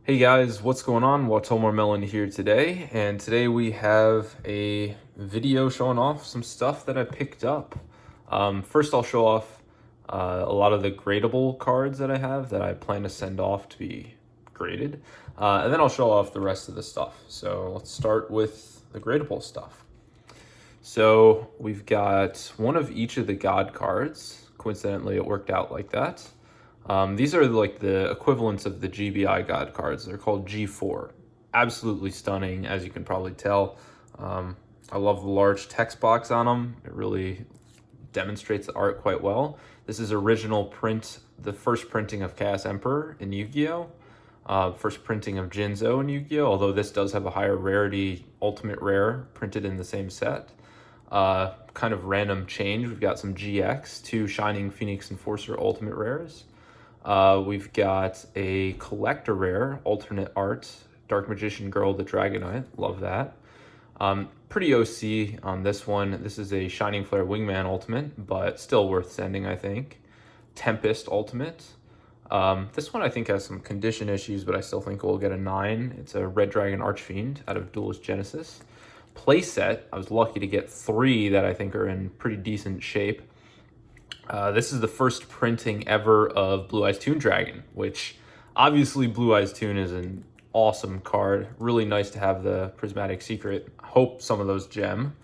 Hey guys, what's going on? Watomor Melon here today, and today we have a video showing off some stuff that I picked up. First I'll show off a lot of the gradable cards that I have that I plan to send off to be graded, and then I'll show off the rest of the stuff. So let's start with the gradable stuff. So we've got one of each of the God cards. Coincidentally, it worked out like that. These are like the equivalents of the GBI God cards. They're called G4. Absolutely stunning, as you can probably tell. I love the large text box on them. It really demonstrates the art quite well. This is original print, the first printing of Chaos Emperor in Yu-Gi-Oh! First printing of Jinzo in Yu-Gi-Oh! Although this does have a higher rarity, ultimate rare, printed in the same set. Kind of random change. We've got some GX, 2 Shining Phoenix Enforcer ultimate rares. We've got a collector rare, alternate art, Dark Magician Girl, the Dragonite. Love that. Pretty OC on this one. This is a Shining Flare Wingman ultimate, but still worth sending, I think. Tempest ultimate. This one I think has some condition issues, but I still think we'll get a 9. It's a Red Dragon Archfiend out of Duelist Genesis. Playset, I was lucky to get 3 that I think are in pretty decent shape. This is the first printing ever of Blue Eyes Toon Dragon, which obviously Blue Eyes Toon is an awesome card. Really nice to have the Prismatic Secret. Hope some of those gem.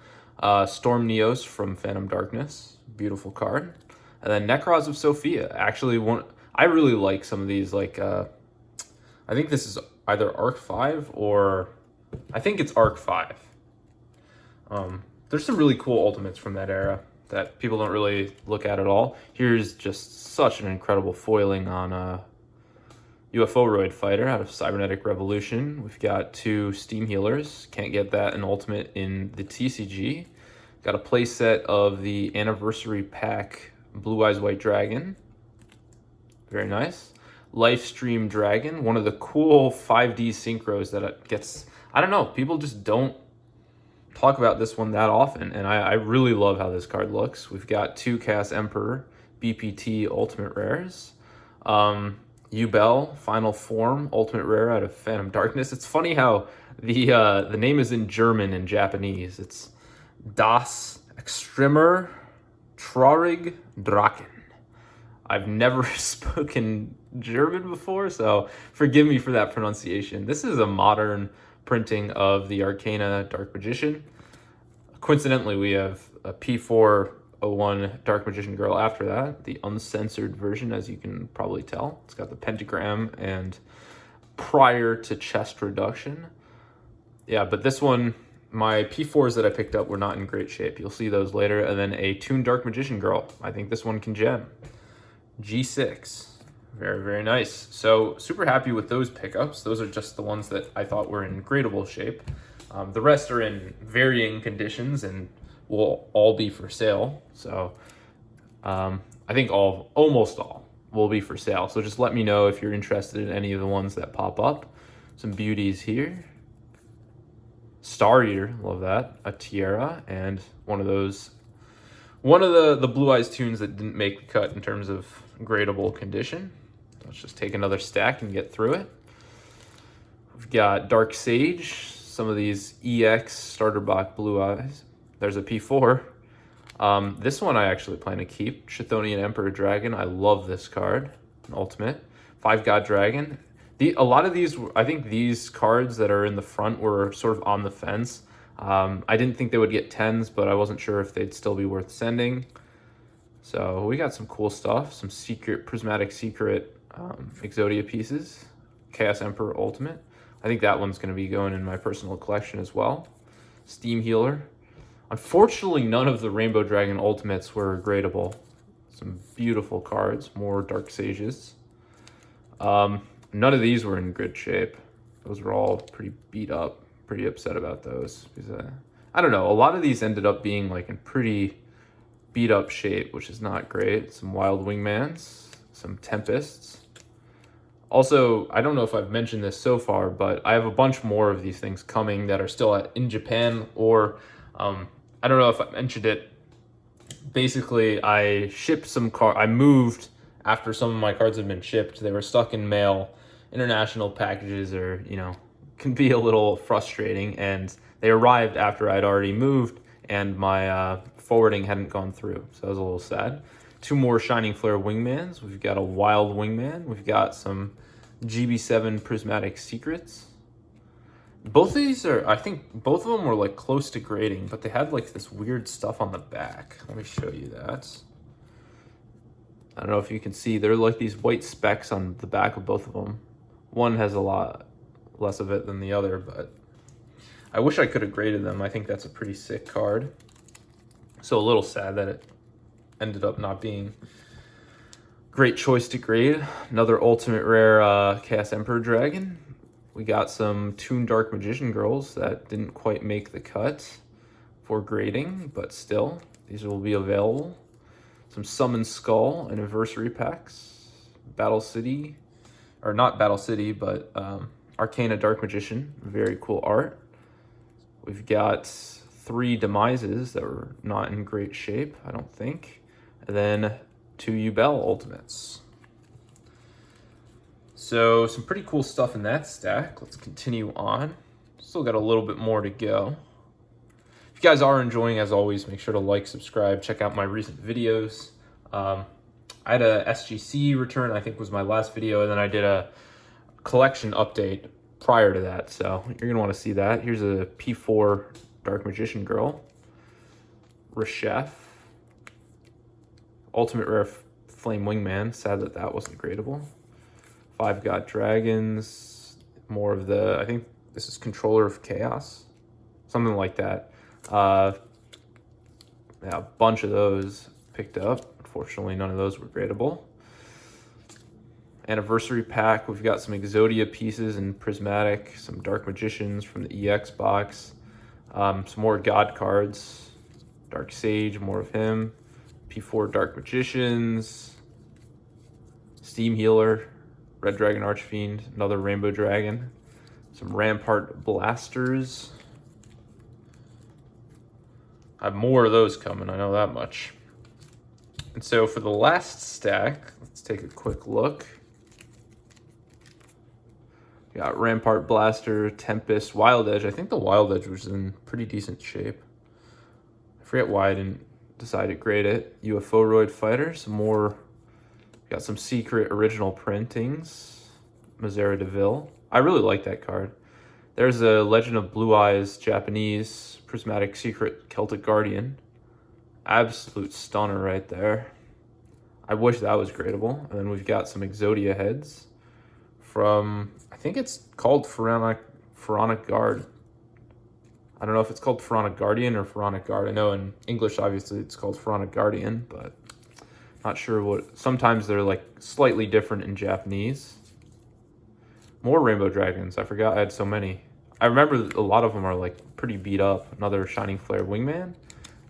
Storm Neos from Phantom Darkness, beautiful card. And then Necros of Sophia. Actually, I really like some of these. Like, I think this is either Arc 5 or I think it's Arc 5. There's some really cool ultimates from that era that people don't really look at all. Here's just such an incredible foiling on a UFO Roid Fighter out of Cybernetic Revolution. We've got 2 Steam Healers. Can't get that in ultimate in the TCG. Got a playset of the Anniversary Pack Blue Eyes White Dragon. Very nice. Lifestream Dragon, one of the cool 5D synchros that gets, I don't know, people just don't talk about this one that often, and I really love how this card looks. We've got 2 Chaos Emperor BPT ultimate rares. Ubel Final Form ultimate rare out of Phantom Darkness. It's funny how the name is in German and Japanese. It's Das Extremer Traurig Drachen. I've never spoken German before, so forgive me for that pronunciation. This is a modern printing of the Arcana Dark Magician. Coincidentally, we have a P401 Dark Magician Girl after that, the uncensored version, as you can probably tell. It's got the pentagram and prior to chest reduction. Yeah, but this one, my P4s that I picked up were not in great shape. You'll see those later. And then a Toon Dark Magician Girl. I think this one can gem. G6. Very, very nice. So super happy with those pickups. Those are just the ones that I thought were in gradable shape. The rest are in varying conditions and will all be for sale. So I think almost all will be for sale. So just let me know if you're interested in any of the ones that pop up. Some beauties here. Star Eater, love that. A Tiara and one of the Blue Eyes Toons that didn't make the cut in terms of gradable condition. Let's just take another stack and get through it. We've got Dark Sage, some of these EX starter box Blue Eyes. There's a P4. This one I actually plan to keep. Chthonian Emperor Dragon. I love this card. An ultimate. 5 God Dragon. A lot of these, I think these cards that are in the front were sort of on the fence. I didn't think they would get 10s, but I wasn't sure if they'd still be worth sending. So we got some cool stuff. Some secret, Prismatic Secret Exodia pieces. Chaos Emperor Ultimate. I think that one's going to be going in my personal collection as well. Steam Healer. Unfortunately, none of the Rainbow Dragon Ultimates were gradable. Some beautiful cards. More Dark Sages. None of these were in good shape. Those were all pretty beat up. Pretty upset about those. Because, I don't know. A lot of these ended up being like in pretty beat up shape, which is not great. Some Wild Wingmans. Some Tempests. Also, I don't know if I've mentioned this so far, but I have a bunch more of these things coming that are still in Japan, or I don't know if I mentioned it. Basically, I shipped some I moved after some of my cards had been shipped. They were stuck in mail, international packages are, can be a little frustrating, and they arrived after I'd already moved and my forwarding hadn't gone through, so that was a little sad. 2 more Shining Flare Wingmans. We've got a Wild Wingman. We've got some GB7 Prismatic Secrets. Both of these are, I think both of them were like close to grading, but they had like this weird stuff on the back. Let me show you that. I don't know if you can see, there are like these white specks on the back of both of them. One has a lot less of it than the other, but I wish I could have graded them. I think that's a pretty sick card. So a little sad that it ended up not being great choice to grade. Another ultimate rare Chaos Emperor Dragon. We got some Toon Dark Magician Girls that didn't quite make the cut for grading, but still, these will be available. Some Summon Skull Anniversary Packs. Battle City, or not Battle City, but Arcana Dark Magician. Very cool art. We've got 3 Demises that were not in great shape, I don't think. And then 2 Yubel Ultimates. So some pretty cool stuff in that stack. Let's continue on. Still got a little bit more to go. If you guys are enjoying, as always, make sure to like, subscribe, check out my recent videos. I had a SGC return, I think was my last video, and then I did a collection update prior to that, so you're going to want to see that. Here's a P4 Dark Magician Girl. Reshef. Ultimate Rare Flame Wingman. Sad that that wasn't gradable. 5 God Dragons. More of the, I think this is Controller of Chaos. Something like that. Yeah, a bunch of those picked up. Unfortunately, none of those were gradable. Anniversary pack, we've got some Exodia pieces and Prismatic, some Dark Magicians from the EX box, some more God cards, Dark Sage, more of him, P4 Dark Magicians, Steam Healer, Red Dragon Archfiend, another Rainbow Dragon, some Rampart Blasters. I have more of those coming, I know that much. And so for the last stack, let's take a quick look. We got Rampart Blaster, Tempest, Wild Edge. I think the Wild Edge was in pretty decent shape. I forget why I didn't decide to grade it. UFO-roid Fighter, some more. Got some secret original printings. Mazera DeVille. I really like that card. There's a Legend of Blue Eyes Japanese Prismatic Secret Celtic Guardian. Absolute stunner right there. I wish that was gradable. And then we've got some Exodia heads from, I think it's called Pharaonic Guard. I don't know if it's called Pharaonic Guardian or Pharaonic Guard. I know in English, obviously, it's called Pharaonic Guardian, but not sure what. Sometimes they're like slightly different in Japanese. More Rainbow Dragons. I forgot I had so many. I remember a lot of them are like pretty beat up. Another Shining Flare Wingman.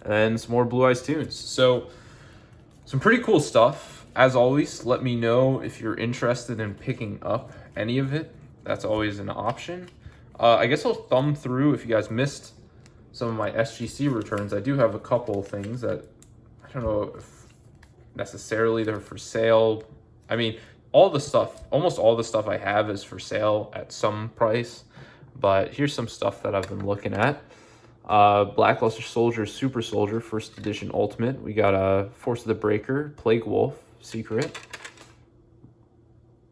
And some more Blue Eyes Tunes. So some pretty cool stuff. As always, let me know if you're interested in picking up any of it. That's always an option. I guess I'll thumb through if you guys missed some of my SGC returns. I do have a couple of things that I don't know if necessarily they're for sale. I mean, all the stuff, almost all the stuff I have is for sale at some price. But here's some stuff that I've been looking at. Blackluster Soldier, Super Soldier, First Edition Ultimate. We got a Force of the Breaker, Plague Wolf, Secret.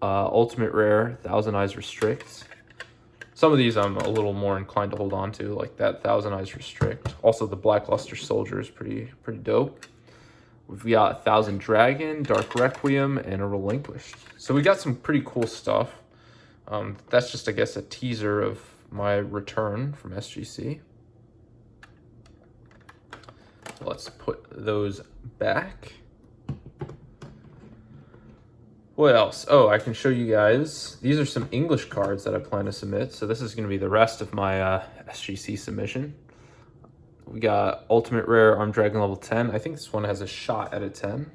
Ultimate Rare, Thousand Eyes Restrict. Some of these I'm a little more inclined to hold on to, like that Thousand Eyes Restrict. Also, the Blackluster Soldier is pretty dope. We've got a Thousand Dragon, Dark Requiem, and a Relinquished. So we got some pretty cool stuff. That's just, I guess, a teaser of my return from SGC. Let's put those back. What else? Oh, I can show you guys. These are some English cards that I plan to submit. So this is going to be the rest of my SGC submission. We got Ultimate Rare Armed Dragon level 10. I think this one has a shot at a 10.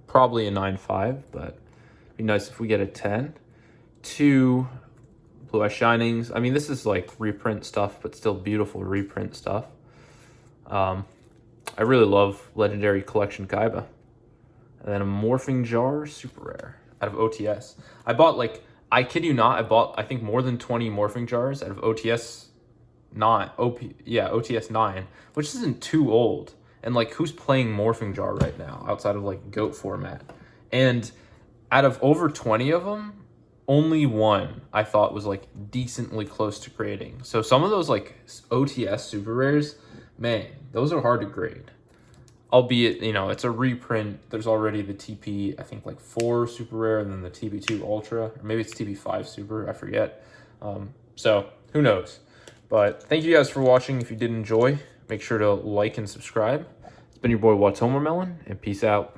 Probably a 9.5, but it'd be nice if we get a 10. 2 Blue Eye Shinings. I mean, this is like reprint stuff, but still beautiful reprint stuff. I really love Legendary Collection Kaiba. And then a Morphing Jar, super rare, out of OTS. I bought like, I kid you not, I bought, I think, more than 20 morphing jars out of OTS 9, OTS 9, which isn't too old. And like, who's playing morphing jar right now outside of like GOAT format? And out of over 20 of them, only one I thought was like decently close to grading. So some of those like OTS super rares, man, those are hard to grade. Albeit, you know, it's a reprint. There's already the TP, I think like 4 super rare, and then the TP2 ultra, or maybe it's TP5 super, I forget. So who knows? But thank you guys for watching. If you did enjoy, make sure to like and subscribe. It's been your boy Watshomer Melon, and peace out.